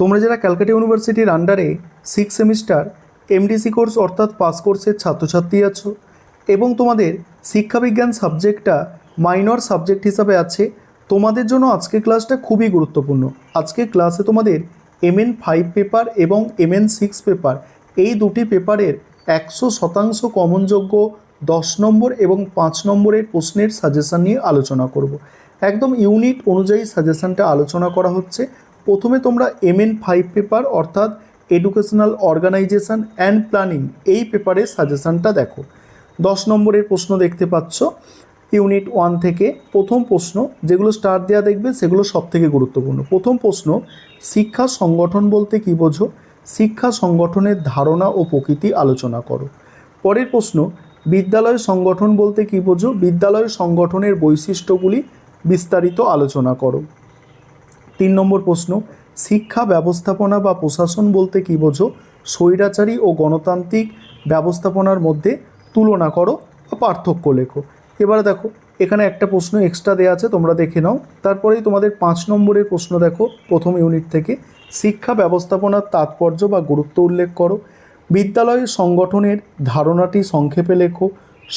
তোমরা যারা ক্যালকাটা ইউনিভার্সিটির আন্ডারে 6 সেমিস্টার এমডিসি কোর্স অর্থাৎ পাস কোর্সের ছাত্রছাত্রী আছো এবং তোমাদের শিক্ষাবিজ্ঞান সাবজেক্টটা মাইনর সাবজেক্ট হিসাবে আছে, তোমাদের জন্য আজকের ক্লাসটা খুবই গুরুত্বপূর্ণ। আজকের ক্লাসে তোমাদের MN5 পেপার এবং MN6 পেপার এই দুটি পেপারের 100% কমনযোগ্য 10 নম্বর এবং 5 নম্বরের প্রশ্নের সাজেশান নিয়ে আলোচনা করব। একদম ইউনিট অনুযায়ী সাজেশানটা আলোচনা করা হচ্ছে। প্রথমে তোমরা MN5 পেপার অর্থাৎ এডুকেশনাল অর্গানাইজেশন অ্যান্ড প্ল্যানিং এই পেপারের সাজেশানটা দেখো। 10 নম্বরের প্রশ্ন দেখতে পাচ্ছ ইউনিট 1 থেকে। প্রথম প্রশ্ন, যেগুলো স্টার দেওয়া দেখবে সেগুলো সবথেকে গুরুত্বপূর্ণ। প্রথম প্রশ্ন, শিক্ষা সংগঠন বলতে কী বোঝো? শিক্ষা সংগঠনের ধারণা ও প্রকৃতি আলোচনা করো। পরের প্রশ্ন, বিদ্যালয় সংগঠন বলতে কী বোঝো? বিদ্যালয় সংগঠনের বৈশিষ্ট্যগুলি বিস্তারিত আলোচনা করো। 3 নম্বর প্রশ্ন, শিক্ষা ব্যবস্থাপনা বা প্রশাসন বলতে কী বোঝো? স্বৈরাচারী ও গণতান্ত্রিক ব্যবস্থাপনার মধ্যে তুলনা করো বা পার্থক্য লেখো। এবারে দেখো, এখানে একটা প্রশ্ন এক্সট্রা দেওয়া আছে, তোমরা দেখে নাও। তারপরেই তোমাদের 5 নম্বরের প্রশ্ন দেখো প্রথম ইউনিট থেকে, শিক্ষা ব্যবস্থাপনার তাৎপর্য বা গুরুত্ব উল্লেখ করো। বিদ্যালয় সংগঠনের ধারণাটি সংক্ষেপে লেখো।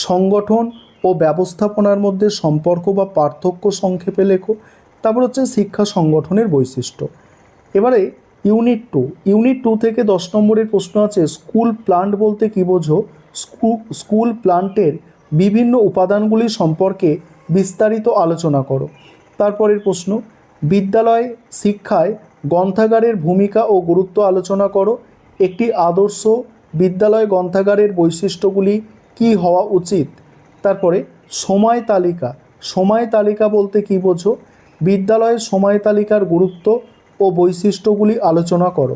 সংগঠন ও ব্যবস্থাপনার মধ্যে সম্পর্ক বা পার্থক্য সংক্ষেপে লেখো। তারপর হচ্ছে শিক্ষা সংগঠনের বৈশিষ্ট্য। এবারে ইউনিট 2 থেকে 10 নম্বরের প্রশ্ন আছে, স্কুল প্ল্যান্ট বলতে কী বোঝো? স্কুল প্ল্যান্টের বিভিন্ন উপাদানগুলি সম্পর্কে বিস্তারিত আলোচনা করো। তারপরের প্রশ্ন, বিদ্যালয় শিক্ষায় গ্রন্থাগারের ভূমিকা ও গুরুত্ব আলোচনা করো। একটি আদর্শ বিদ্যালয় গ্রন্থাগারের বৈশিষ্ট্যগুলি কী হওয়া উচিত? তারপরে সময় তালিকা বলতে কী বোঝো? বিদ্যালয়ের সময় তালিকার গুরুত্ব ও বৈশিষ্ট্যগুলি আলোচনা করো।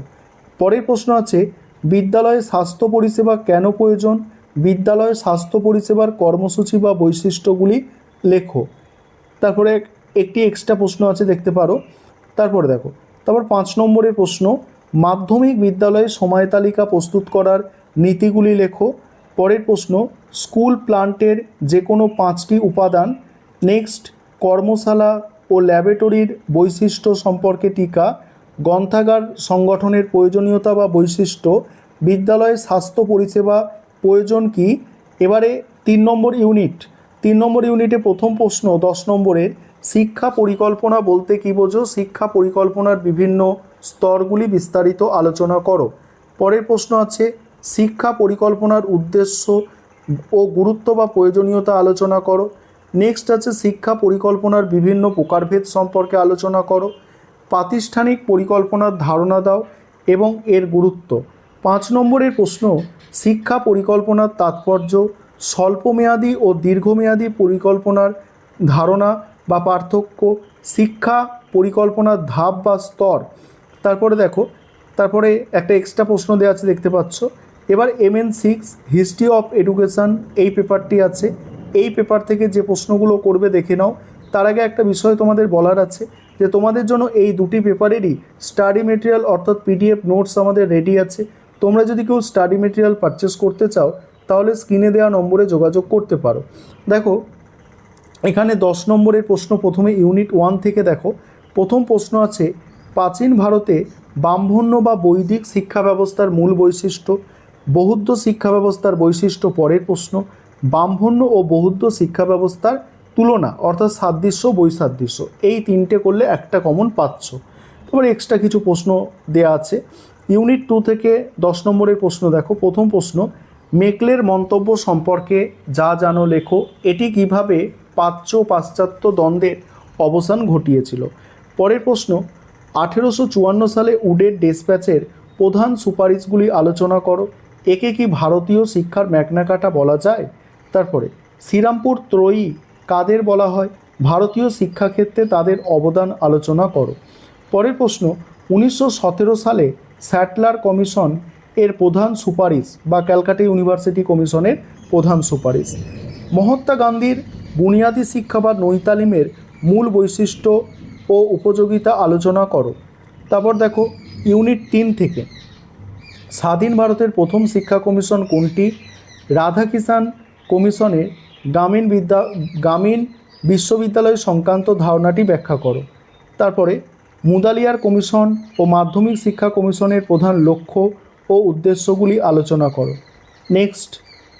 পরের প্রশ্ন আছে, বিদ্যালয়ে স্বাস্থ্য পরিষেবা কেন প্রয়োজন? বিদ্যালয়ে স্বাস্থ্য পরিষেবার কর্মসূচি বা বৈশিষ্ট্যগুলি লেখো। তারপরে একটি এক্সট্রা প্রশ্ন আছে, দেখতে পারো। তারপরে 5 নম্বরের প্রশ্ন, মাধ্যমিক বিদ্যালয়ে সময় তালিকা প্রস্তুত করার নীতিগুলি লেখো। পরের প্রশ্ন, স্কুল প্ল্যান্টের যে কোনো 5টি উপাদান। নেক্সট, কর্মশালা ও ল্যাবরেটরির বৈশিষ্ট্য সম্পর্কে টিকা। গ্রন্থাগার সংগঠনের প্রয়োজনীয়তা বা বৈশিষ্ট্য। বিদ্যালয়ে স্বাস্থ্য পরিষেবা প্রয়োজন কি? এবারে 3 নম্বর ইউনিটে প্রথম প্রশ্ন 10 নম্বরের, শিক্ষা পরিকল্পনা বলতে কী বোঝো? শিক্ষা পরিকল্পনার বিভিন্ন স্তরগুলি বিস্তারিত আলোচনা করো। পরের প্রশ্ন আছে, শিক্ষা পরিকল্পনার উদ্দেশ্য ও গুরুত্ব বা প্রয়োজনীয়তা আলোচনা করো। নেক্সট আছে, শিক্ষা পরিকল্পনার বিভিন্ন প্রকারভেদ সম্পর্কে আলোচনা করো। প্রাতিষ্ঠানিক পরিকল্পনার ধারণা দাও এবং এর গুরুত্ব। 5 নম্বরের প্রশ্ন, শিক্ষা পরিকল্পনার তাৎপর্য। স্বল্পমেয়াদী ও দীর্ঘমেয়াদী পরিকল্পনার ধারণা বা পার্থক্য। শিক্ষা পরিকল্পনার ধাপ বা স্তর। তারপরে একটা এক্সট্রা প্রশ্ন দেওয়া আছে, দেখতে পাচ্ছ। এবার MN6 হিস্ট্রি অফ এডুকেশান এই পেপারটি আছে। এই পেপার থেকে যে প্রশ্নগুলো করবে দেখে নাও। তার আগে একটা বিষয় তোমাদের বলার আছে, যে তোমাদের জন্য এই দুটি পেপারেরই স্টাডি মেটেরিয়াল অর্থাৎ PDF নোটস আমাদের রেডি আছে। তোমরা যদি কেউ স্টাডি মেটেরিয়াল পারচেস করতে চাও তাহলে স্ক্রিনে দেওয়া নম্বরে যোগাযোগ করতে পারো। দেখো, এখানে 10 নম্বরের প্রশ্ন প্রথমে ইউনিট 1 থেকে দেখো। প্রথম প্রশ্ন আছে, প্রাচীন ভারতে ব্রাহ্মণ্য বা বৈদিক শিক্ষা ব্যবস্থার মূল বৈশিষ্ট্য। বৌদ্ধ শিক্ষা ব্যবস্থার বৈশিষ্ট্য। পরের প্রশ্ন, ব্রাহ্মণ্য ও বৌদ্ধ শিক্ষা ব্যবস্থার তুলনা অর্থাৎ সাদৃশ্য বৈসাদৃশ্য। এই 3টে করলে একটা কমন পাচ্ছ। তারপরে এক্সট্রা কিছু প্রশ্ন দেয়া আছে। ইউনিট 2 থেকে 10 নম্বরের প্রশ্ন দেখো। প্রথম প্রশ্ন, মেকলের মন্তব্য সম্পর্কে যা জানো লেখো। এটি কিভাবে প্রাচ্য পাশ্চাত্য দ্বন্দ্বের অবসান ঘটিয়েছিল। পরের প্রশ্ন, 1854 সালে উডের ডেসপ্যাচের প্রধান সুপারিশগুলি আলোচনা করো। একে কি ভারতীয় শিক্ষার ম্যাগনা বলা যায়? তারপরে, শ্রীরামপুর ত্রয়ী কাদের বলা হয়? ভারতীয় শিক্ষাক্ষেত্রে তাদের অবদান আলোচনা করো। পরের প্রশ্ন, 1917 সালে স্যাটলার কমিশন এর প্রধান সুপারিশ বা ক্যালকাটা ইউনিভার্সিটি কমিশনের প্রধান সুপারিশ। মহাত্মা গান্ধীর বুনিয়াদী শিক্ষা বা নৈতালিমের মূল বৈশিষ্ট্য ও উপযোগিতা আলোচনা করো। তারপর দেখো, ইউনিট 3 থেকে, স্বাধীন ভারতের প্রথম শিক্ষা কমিশন কোনটি? রাধাকিষাণ কমিশনের গ্রামীণ বিশ্ববিদ্যালয় সংক্রান্ত ধারণাটি ব্যাখ্যা করো। তারপরে মুদালিয়ার কমিশন ও মাধ্যমিক শিক্ষা কমিশনের প্রধান লক্ষ্য ও উদ্দেশ্যগুলি আলোচনা করো। নেক্সট,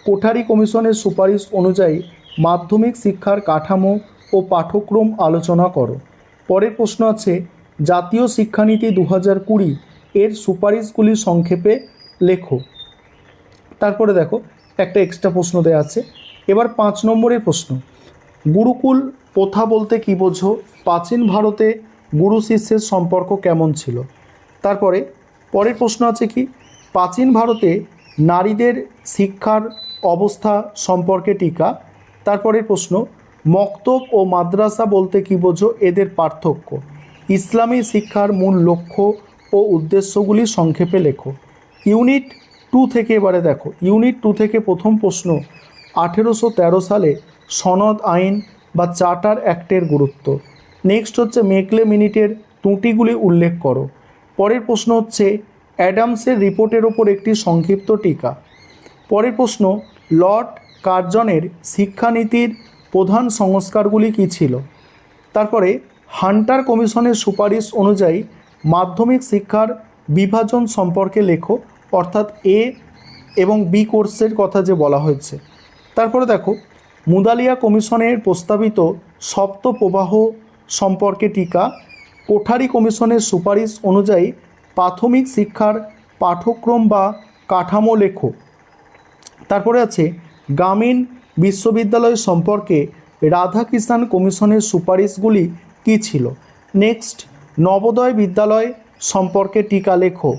কোঠারি কমিশনের সুপারিশ অনুযায়ী মাধ্যমিক শিক্ষার কাঠামো ও পাঠ্যক্রম আলোচনা করো। পরের প্রশ্ন আছে, জাতীয় শিক্ষানীতি 2020 এর সুপারিশগুলি সংক্ষেপে লেখো। তারপরে দেখো একটা এক্সট্রা প্রশ্ন দেওয়া আছে। এবার 5 নম্বরের প্রশ্ন, গুরুকুল প্রথা বলতে কী বোঝো? প্রাচীন ভারতে গুরু শিষ্যের সম্পর্ক কেমন ছিল? তারপরে পরের প্রশ্ন আছে কি, প্রাচীন ভারতে নারীদের শিক্ষার অবস্থা সম্পর্কে টিকা। তারপরের প্রশ্ন, মক্তব ও মাদ্রাসা বলতে কী বোঝো? এদের পার্থক্য। ইসলামী শিক্ষার মূল লক্ষ্য ও উদ্দেশ্যগুলি সংক্ষেপে লেখো। ইউনিট 2 থেকে এবারে দেখো, ইউনিট 2 থেকে প্রথম প্রশ্ন, 1813 সালে সনদ আইন বা চার্টার অ্যাক্টের গুরুত্ব। নেক্সট হচ্ছে মেকলে মিনিটের ত্রুটিগুলি উল্লেখ করো। পরের প্রশ্ন হচ্ছে অ্যাডামসের রিপোর্টের ওপর একটি সংক্ষিপ্ত টিকা। পরের প্রশ্ন, লর্ড কার্জনের শিক্ষানীতির প্রধান সংস্কারগুলি কী ছিল? তারপরে হান্টার কমিশনের সুপারিশ অনুযায়ী মাধ্যমিক শিক্ষার বিভাজন সম্পর্কে লেখো, অর্থাৎ এ এবং বি কোর্সের কথা যে বলা হয়েছে। তারপরে দেখো মুদালিয়া কমিশনের প্রস্তাবিত সপ্ত প্রবাহ সম্পর্কে টিকা। কোঠারি কমিশনের সুপারিশ অনুযায়ী প্রাথমিক শিক্ষার পাঠ্যক্রম বা কাঠামো লেখো। তারপরে আছে গ্রামীণ বিশ্ববিদ্যালয় সম্পর্কে রাধাকৃষ্ণন কমিশনের সুপারিশগুলি কী ছিল? নেক্সট, নবোদয় বিদ্যালয় সম্পর্কে টিকা লেখো।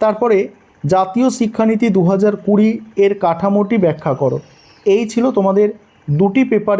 তারপরে জাতীয় শিক্ষানীতি 2020 এর কাঠামোটি ব্যাখ্যা করো। এই ছিল তোমাদের দুটি পেপারে